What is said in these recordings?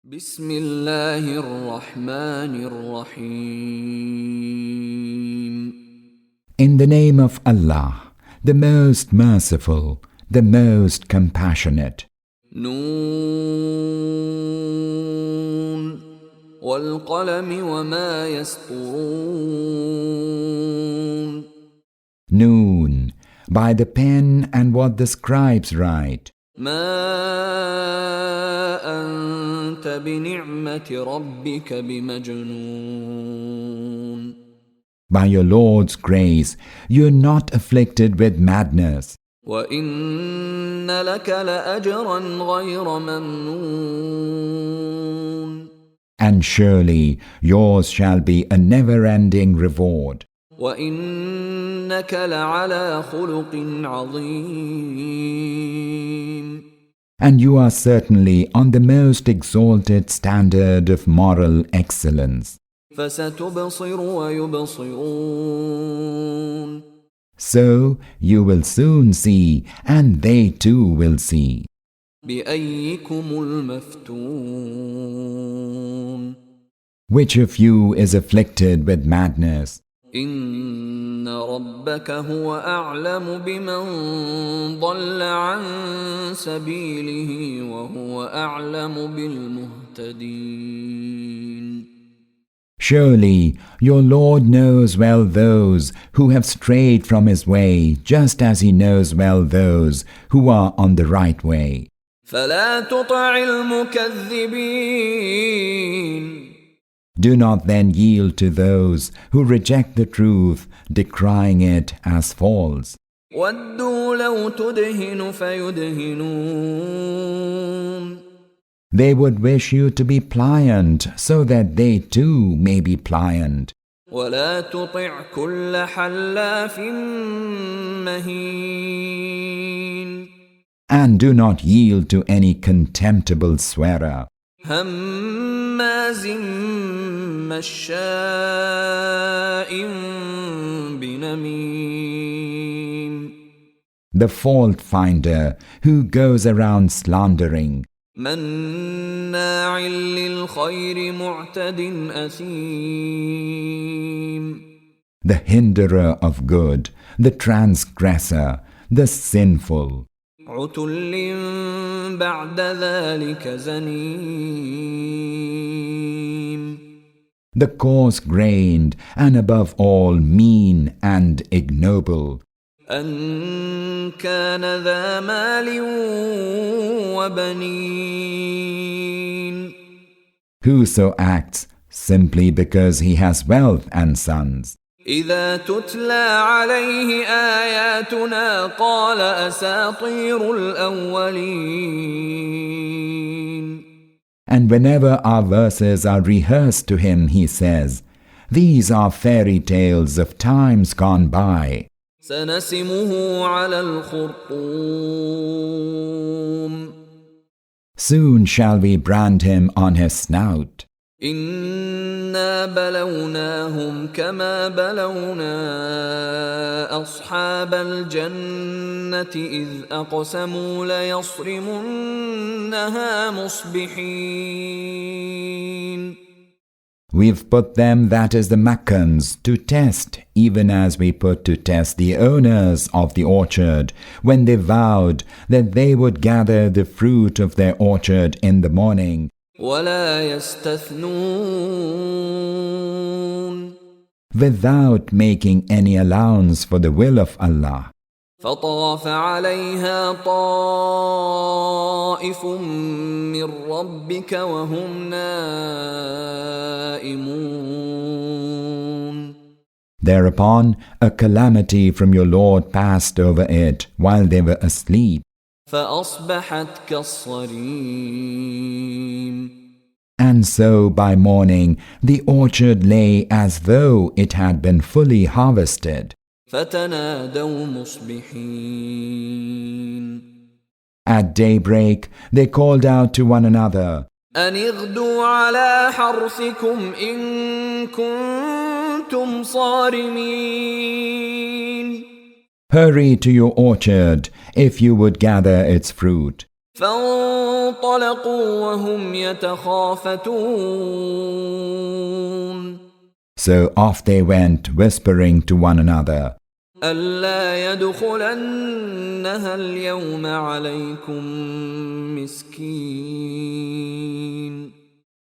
بسم الله الرحمن الرحيم. In the name of Allah, the most merciful, the most compassionate. نون والقلم وما يسطرون. Noon, by the pen and what the scribes write. ما أنت بنعمة ربك بمجنون. By your Lord's grace, you are not afflicted with madness. وإن لك لأجرا غير ممنون. And surely yours shall be a never-ending reward. وإنك لعلى خلق عظيم. And you are certainly on the most exalted standard of moral excellence. فستبصر ويبصرون. So you will soon see, and they too will see. بأيكم المفتون. Which of you is afflicted with madness? إن ربك هو أعلم بمن ضل عن سبيله وهو أعلم بالمهتدين. Surely your Lord knows well those who have strayed from His way, just as He knows well those who are on the right way. فلا تطع المكذبين. Do not then yield to those who reject the truth, decrying it as false. ودوا لو تدهن فيدهنون. They would wish you to be pliant, so that they too may be pliant. ولا تطع كل حلاف مهين. And do not yield to any contemptible swearer, هماز مشاء بنميم. the fault finder who goes around slandering, مناع للخير معتد أثيم. the hinderer of good, the transgressor, the sinful, عتل بعد ذلك زنيم. the coarse-grained, and above all mean and ignoble, أن كان ذا مال وبنين. whoso acts simply because he has wealth and sons. إذا تتلى عليه آياتنا قال أساطير الأولين. And whenever our verses are rehearsed to him, he says, "These are fairy tales of times gone by." سنسمه على الخرطوم. Soon shall we brand him on his snout. إنا بلوناهم كما بلونا أصحاب الجنة إذ أقسموا ليصرمنها مصبحين. We've put them, that is the Meccans, to test, even as we put to test the owners of the orchard, when they vowed that they would gather the fruit of their orchard in the morning. ولا يستثنون. Without making any allowance for the will of Allah. فطاف عليها طائف من ربك وهم نائمون. Thereupon a calamity from your Lord passed over it while they were asleep. فأصبحت كالصريم. And so by morning the orchard lay as though it had been fully harvested. فتنادوا مصبحين. At daybreak they called out to one another, أن اغدوا على حرثكم إن كنتم صارمين. "Hurry to your orchard if you would gather its fruit." فانطلقوا وهم يتخافتون So off they went, whispering to one another, ألا يدخلنها اليوم عليكم مسكين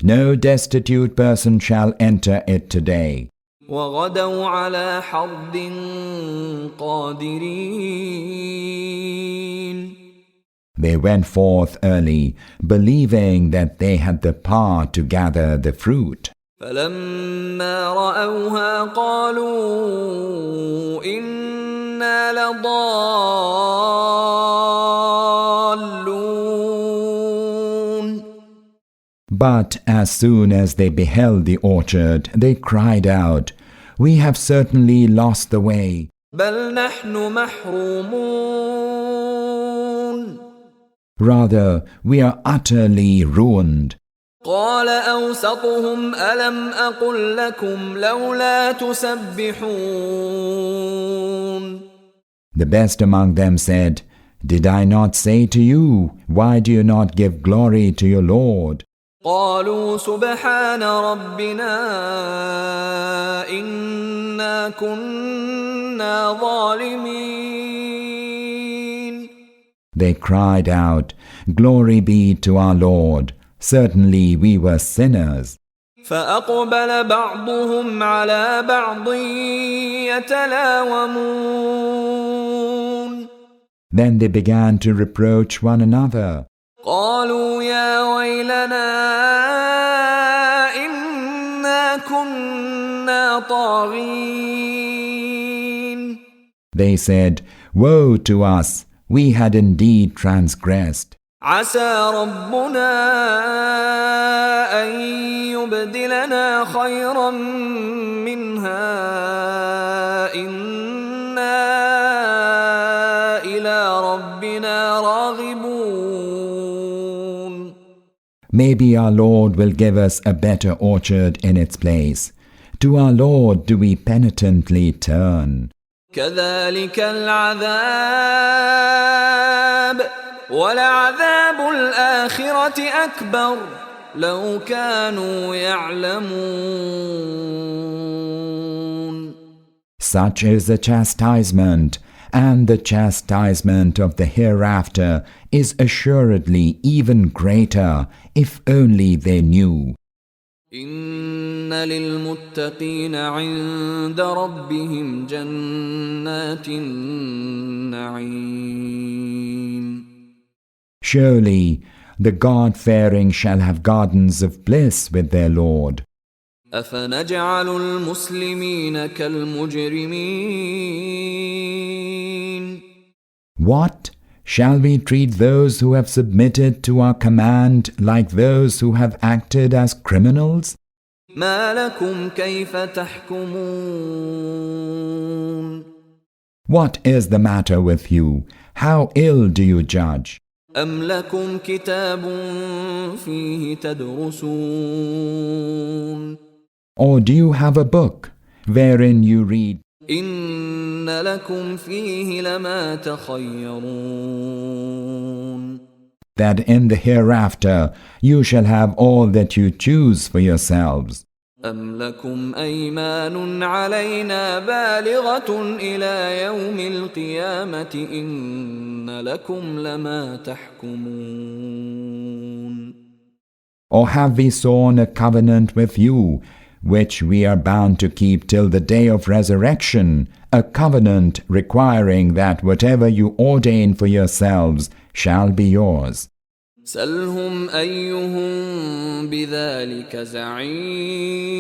No destitute person shall enter it today. وغدوا على حرد قادرين They went forth early, believing that they had the power to gather the fruit. فلما رأوها قالوا إنا لضالون But as soon as they beheld the orchard, they cried out, "We have certainly lost the way. بل نحن محرومون Rather, we are utterly ruined." قال أوسطهم ألم أقل لكم لولا تسبحون The best among them said, "Did I not say to you, why do you not give glory to your Lord?" قالوا سبحان ربنا إنا كنا ظالمين They cried out, "Glory be to our Lord. Certainly we were sinners." فأقبل بعضهم على بعض يتلاومون Then they began to reproach one another. قالوا يا ويلنا إنا كنا طاغين They said, "Woe to us! We had indeed transgressed. عسى ربنا أن يبدلنا خيرا منها إنا إلى ربنا راغبون Maybe our Lord will give us a better orchard in its place. To our Lord do we penitently turn." كذلك العذاب ولعذاب الآخرة أكبر لو كانوا يعلمون Such is the chastisement, and the chastisement of the hereafter is assuredly even greater if only they knew. إن للمتقين عند ربهم جنات النعيم Surely the God-fearing shall have gardens of bliss with their Lord. أفنجعل المسلمين كالمجرمين What? Shall we treat those who have submitted to our command like those who have acted as criminals? ما لكم كيف تحكمون What is the matter with you? How ill do you judge? أم لكم كتاب فيه تدرسون Or do you have a book wherein you read, إن لكم فيه لما تخيرون that in the hereafter you shall have all that you choose for yourselves? أم لكم أيمان علينا بالغة إلى يوم القيامة إن لكم لما تحكمون Or have we sworn a covenant with you, which we are bound to keep till the day of resurrection, a covenant requiring that whatever you ordain for yourselves shall be yours? سلهم أيهم بذلك زعيم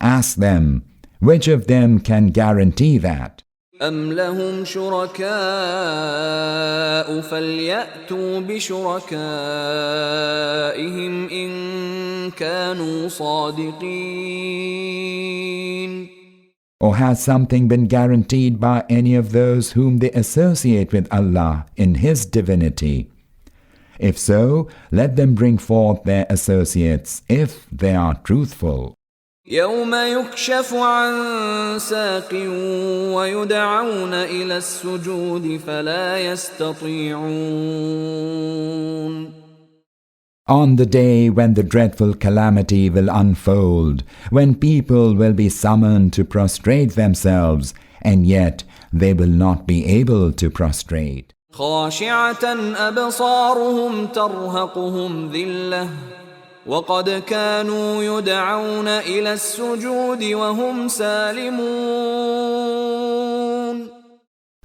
Ask them, which of them can guarantee that? أم لهم شركاء فليأتوا بشركائهم إن كانوا صادقين Or has something been guaranteed by any of those whom they associate with Allah in His divinity? If so, let them bring forth their associates if they are truthful. يوم يكشف عن ساق ويدعون إلى السجود فلا يستطيعون. On the day when the dreadful calamity will unfold, when people will be summoned to prostrate themselves, and yet they will not be able to prostrate. خاشعة أبصارهم ترهقهم ذلة وقد كانوا يدعون إلى السجود وهم سالمون.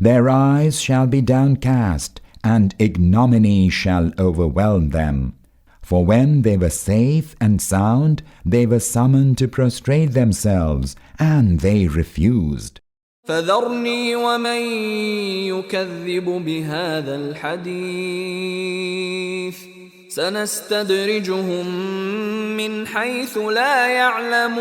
Their eyes shall be downcast, and ignominy shall overwhelm them. For when they were safe and sound, they were summoned to prostrate themselves, and they refused. فذرني ومن يكذب بهذا الحديث سنستدرجهم من حيث لا يعلمون.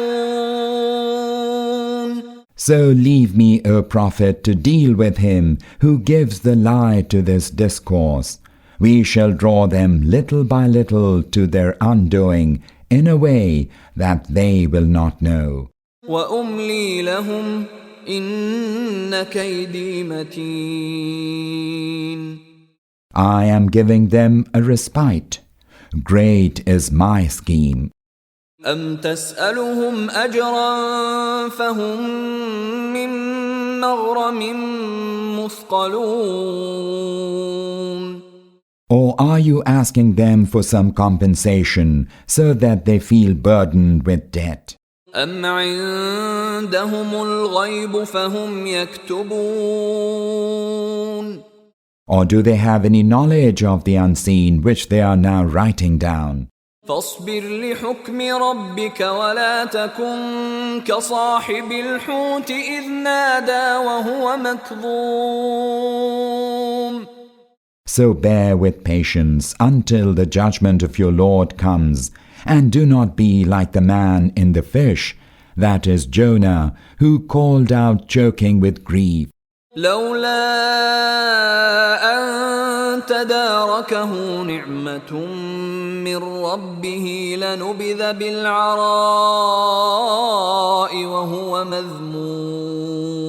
So leave me, O Prophet, to deal with him who gives the lie to this discourse. We shall draw them little by little to their undoing in a way that they will not know. وأملي لهم إن كيدي متين. I am giving them a respite. Great is my scheme. أم تسألهم أجرا فهم من مغرم مثقلون. Or are you asking them for some compensation so that they feel burdened with debt? أم عندهم الغيب فهم يكتبون. Or do they have any knowledge of the unseen which they are now writing down? فاصبر لحكم ربك ولا تكن كصاحب الحوت إذ نادى وهو مكظوم. So bear with patience until the judgment of your Lord comes, and do not be like the man in the fish, that is Jonah, who called out choking with grief. لولا أن تداركه نعمة من ربه لنبذ بالعراء وهو مذموم.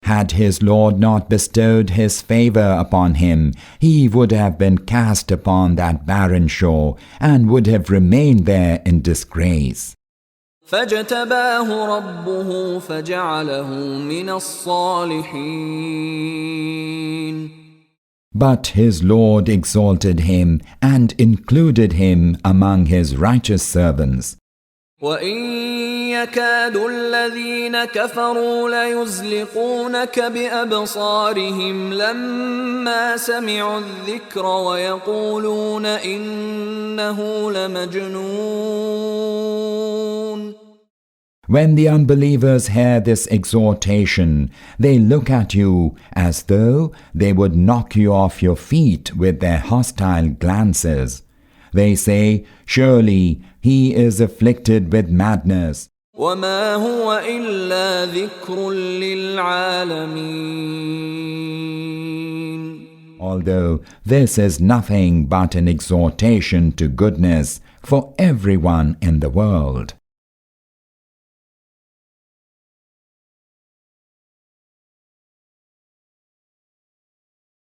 Had his Lord not bestowed his favor upon him, he would have been cast upon that barren shore and would have remained there in disgrace. فاجتباه ربه فجعله من الصالحين. But his Lord exalted him and included him among his righteous servants. وإن يكاد الذين كفروا ليزلقونك بأبصارهم لما سمعوا الذكر ويقولون إنه لمجنون. When the unbelievers hear this exhortation, they look at you as though they would knock you off your feet with their hostile glances. They say, surely he is afflicted with madness. وما هو إلا ذكر للعالمين. Although this is nothing but an exhortation to goodness for everyone in the world.